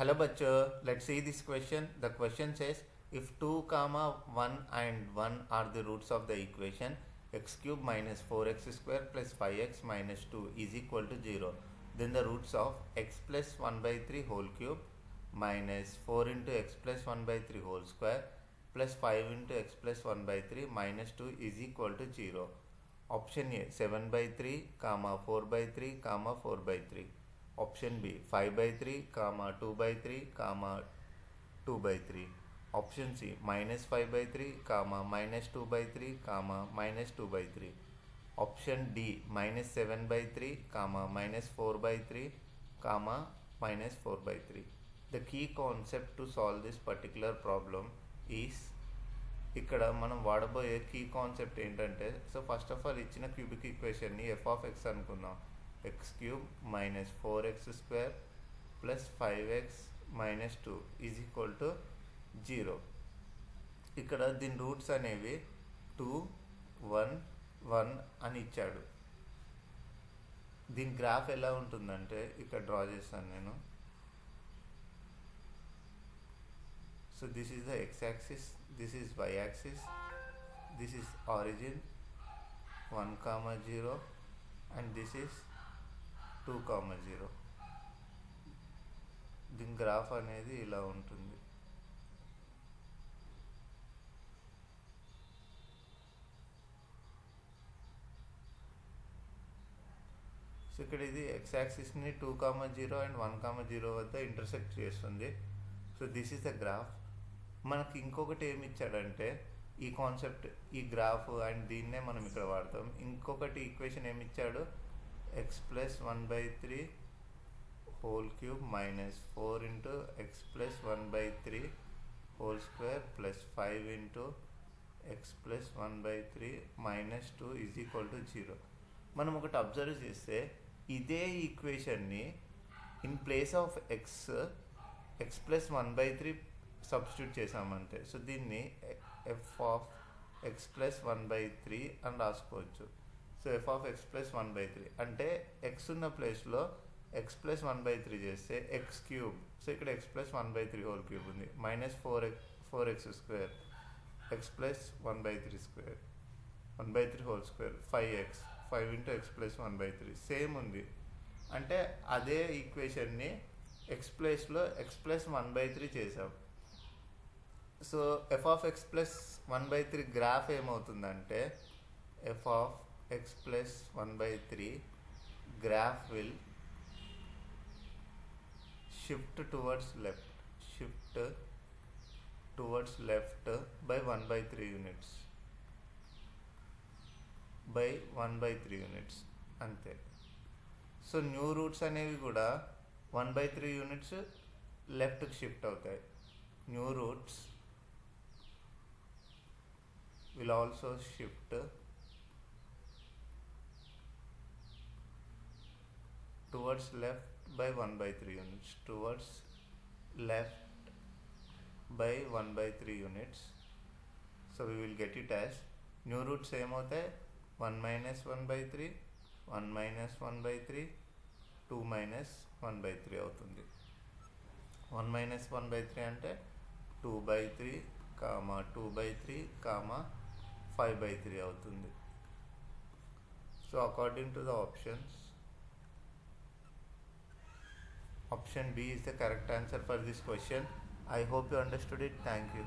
Hello bachcho, let's see this question. The question says if 2 comma 1 and 1 are the roots of the equation x cube minus 4x square plus 5x minus 2 is equal to 0, then the roots of x plus 1 by 3 whole cube minus 4 into x plus 1 by 3 whole square plus 5 into x plus 1 by 3 minus 2 is equal to 0. Option A 7 by 3 comma 4 by 3 comma 4 by 3. Option B 5 by 3 comma 2 by 3 comma 2 by 3. Option C minus 5 by 3 comma minus 2 by 3 comma minus 2 by 3. Option D minus 7 by 3 comma minus 4 by 3 comma minus 4 by 3. The key concept to solve this particular problem is ఇక్కడ మనం వాడబోయే key concept ఏంటంటే, so first of all ఇచ్చిన cubic ఈక్వేషన్ని F of X అనుకుందాం. X cube minus 4x square plus 5x minus 2 is equal to 0. ఇక్కడ దీని roots అనేవి 2, 1, 1 అని ఇచ్చాడు. దీని గ్రాఫ్ ఎలా ఉంటుందంటే ఇక్కడ డ్రా చేస్తాను నేను. So this is the x-axis, this is y-axis, this is origin 1, 0 and this is 2, 0. దీని గ్రాఫ్ అనేది ఇలా ఉంటుంది. సో ఇక్కడ ఇది x-axisని 2, 0 అండ్ 1, 0 వద్ద ఇంటర్సెక్ట్ చేస్తుంది. So this is the graph. మనకి ఇంకొకటి ఏమి ఇచ్చాడంటే ఈ కాన్సెప్ట్, ఈ గ్రాఫ్ అండ్ దీన్నే మనం ఇక్కడ వాడతాం. ఇంకొకటి ఈక్వేషన్ ఏమి ఇచ్చాడు, X plus 1 by 3 whole cube minus 4 into x plus 1 by 3 whole square plus 5 into x plus 1 by 3 minus 2 is equal to 0. మనం ఒకటి అబ్జర్వ్ చేస్తే ఇదే ఈక్వేషన్ని in place of X plus 1 by 3 substitute చేసామంటే, సో దీన్ని F of X plus 1 by 3 అని రాసుకోవచ్చు. So F of X plus 1 by 3 అంటే ఎక్స్ ఉన్న ప్లేస్లో ఎక్స్ ప్లస్ 1 by 3 చేస్తే ఎక్స్ క్యూబ్, సో ఇక్కడ x plus 1 by 3 whole cube ఉంది, minus 4x square x plus 1 by 3 square 1 by 3 whole square 5 into x plus 1 by 3 same ఉంది. అంటే అదే ఈక్వేషన్ని ఎక్స్ ప్లేస్లో ఎక్స్ ప్లస్ 1 by 3 చేసాం. So F of X plus 1 by 3 graph ఏమవుతుందంటే F of X plus 1 by 3 graph will shift towards left by 1 by 3 units అంతే. So new roots అనేవి కూడా 1 by 3 యూనిట్స్ లెఫ్ట్కి షిఫ్ట్ అవుతాయి. New roots will also shift towards left by 1 by 3 units, towards left by 1 by 3 units. So we will get it as new roots same होता है 1 minus 1 by 3, 1 minus 1 by 3, 2 minus 1 by 3 అవుతుంది. 1 minus 1 by 3 అంటే 2 by 3 comma 2 by 3 comma 5 by 3 అవుతుంది. So according to the options, option B is the correct answer for this question. I hope you understood it. Thank you.